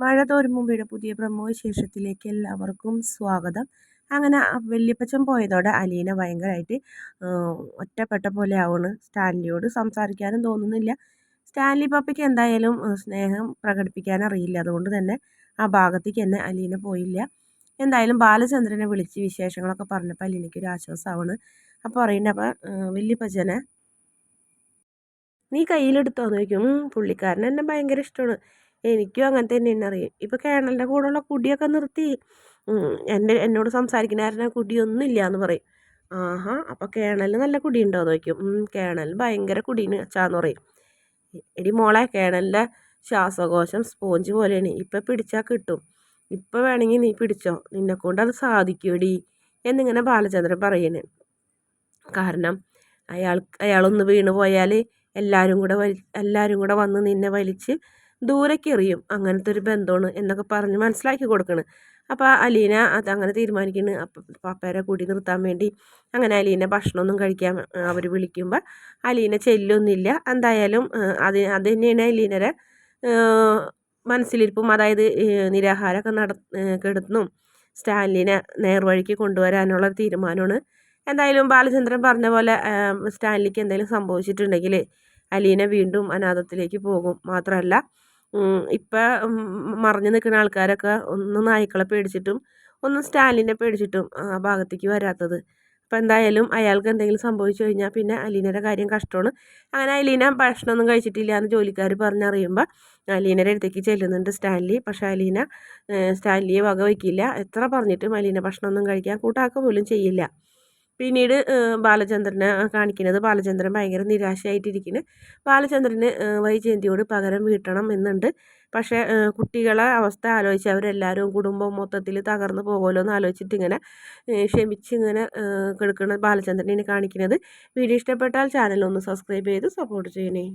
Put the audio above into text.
മഴ തോരുമുമ്പിയുടെ പുതിയ പ്രമോ വിശേഷത്തിലേക്ക് എല്ലാവർക്കും സ്വാഗതം. അങ്ങനെ വല്യപ്പച്ചൻ പോയതോടെ അലീന ഭയങ്കരമായിട്ട് ഒറ്റപ്പെട്ട പോലെ ആവുന്നു. സ്റ്റാൻലിയോട് സംസാരിക്കാനും തോന്നുന്നില്ല. സ്റ്റാൻലി പപ്പയ്ക്ക് എന്തായാലും സ്നേഹം പ്രകടിപ്പിക്കാൻ അറിയില്ല. അതുകൊണ്ട് തന്നെ ആ ഭാഗത്തേക്ക് തന്നെ അലീന പോയില്ല. എന്തായാലും ബാലചന്ദ്രനെ വിളിച്ച് വിശേഷങ്ങളൊക്കെ പറഞ്ഞപ്പോൾ അലീനയ്ക്ക് ഒരു ആശ്വാസമാണ്. അപ്പോൾ പറയുന്നത് അപ്പോൾ വല്യപ്പച്ചനെ നീ കയ്യിലെടുത്തോന്ന് ചോദിക്കും. പുള്ളിക്കാരൻ എന്നെ ഭയങ്കര ഇഷ്ടമാണ്. എനിക്കും അങ്ങനെ തന്നെയാണ് അറിയും. ഇപ്പോൾ കേണലിൻ്റെ കൂടെയുള്ള കുടിയൊക്കെ നിർത്തി. എന്നോട് സംസാരിക്കുന്ന കുടിയൊന്നും ഇല്ല എന്ന് പറയും. ആഹാ, അപ്പോൾ കേണലിന് നല്ല കുടിയുണ്ടോ എന്ന് ചോദിക്കും. കേണലിന് ഭയങ്കര കുടീന് അച്ചാന്ന് പറയും. എടി മോളെ, കേണലിൻ്റെ ശ്വാസകോശം സ്പോഞ്ച് പോലെയാണ്. ഇപ്പം പിടിച്ചാൽ കിട്ടും. ഇപ്പം വേണമെങ്കിൽ നീ പിടിച്ചോ, നിന്നെക്കൊണ്ട് അത് സാധിക്കുമെടി എന്നിങ്ങനെ ബാലചന്ദ്രൻ പറയുന്നത്. കാരണം അയാളൊന്ന് വീണ് പോയാൽ എല്ലാവരും കൂടെ വന്ന് നിന്നെ വലിച്ച് ദൂരേക്ക് എറിയും. അങ്ങനത്തെ ഒരു ബന്ധമാണ് എന്നൊക്കെ പറഞ്ഞ് മനസ്സിലാക്കി കൊടുക്കണം. അപ്പോൾ അലീന അതങ്ങനെ തീരുമാനിക്കുന്നു. അപ്പം പപ്പേരെ കൂടി നിർത്താൻ വേണ്ടി അങ്ങനെ അലീന ഭക്ഷണമൊന്നും കഴിക്കാൻ അവർ വിളിക്കുമ്പോൾ അലീന ചെല്ലൊന്നുമില്ല. എന്തായാലും അത് തന്നെയാണ് അലീനയുടെ മനസ്സിലിരിപ്പും. അതായത് നിരാഹാരമൊക്കെ കെടുത്തും സ്റ്റാൻലിനെ നേർവഴിക്ക് കൊണ്ടുവരാനുള്ള തീരുമാനമാണ്. എന്തായാലും ബാലചന്ദ്രൻ പറഞ്ഞ പോലെ സ്റ്റാൻലിക്ക് എന്തെങ്കിലും സംഭവിച്ചിട്ടുണ്ടെങ്കിൽ അലീന വീണ്ടും അനാഥത്തിലേക്ക് പോകും. മാത്രമല്ല ഇപ്പം മറഞ്ഞു നിൽക്കുന്ന ആൾക്കാരൊക്കെ ഒന്ന് നായ്ക്കളെ പേടിച്ചിട്ടും ഒന്ന് സ്റ്റാലിനെ പേടിച്ചിട്ടും ആ ഭാഗത്തേക്ക് വരാത്തത്. അപ്പോൾ എന്തായാലും അയാൾക്ക് എന്തെങ്കിലും സംഭവിച്ചു കഴിഞ്ഞാൽ പിന്നെ അലീനയുടെ കാര്യം കഷ്ടമാണ്. അങ്ങനെ അലീന ഭക്ഷണമൊന്നും കഴിച്ചിട്ടില്ല എന്ന് ജോലിക്കാർ പറഞ്ഞറിയുമ്പോൾ അലീനയുടെ അടുത്തേക്ക് ചെല്ലുന്നുണ്ട് സ്റ്റാൻലി. പക്ഷേ അലീന സ്റ്റാൻലിയെ വക വയ്ക്കില്ല. എത്ര പറഞ്ഞിട്ടും അലീന ഭക്ഷണമൊന്നും കഴിക്കാൻ കൂട്ടാക്കുക പോലും ചെയ്യില്ല. പിന്നീട് ബാലചന്ദ്രനെ കാണിക്കുന്നത് ബാലചന്ദ്രൻ ഭയങ്കര നിരാശയായിട്ടിരിക്കുന്നു. ബാലചന്ദ്രന് വൈജയന്തിയോട് പകരം വീട്ടണം എന്നുണ്ട്. പക്ഷേ കുട്ടികളെ അവസ്ഥ ആലോചിച്ച് അവരെല്ലാവരും കുടുംബം മൊത്തത്തിൽ തകർന്നു പോകുമല്ലോ എന്ന് ആലോചിച്ചിട്ട് ഇങ്ങനെ ക്ഷമിച്ചിങ്ങനെ കിടക്കുന്ന ബാലചന്ദ്രനെ കാണിക്കുന്നത്. വീഡിയോ ഇഷ്ടപ്പെട്ടാൽ ചാനൽ ഒന്ന് സബ്സ്ക്രൈബ് ചെയ്ത് സപ്പോർട്ട് ചെയ്യണേ.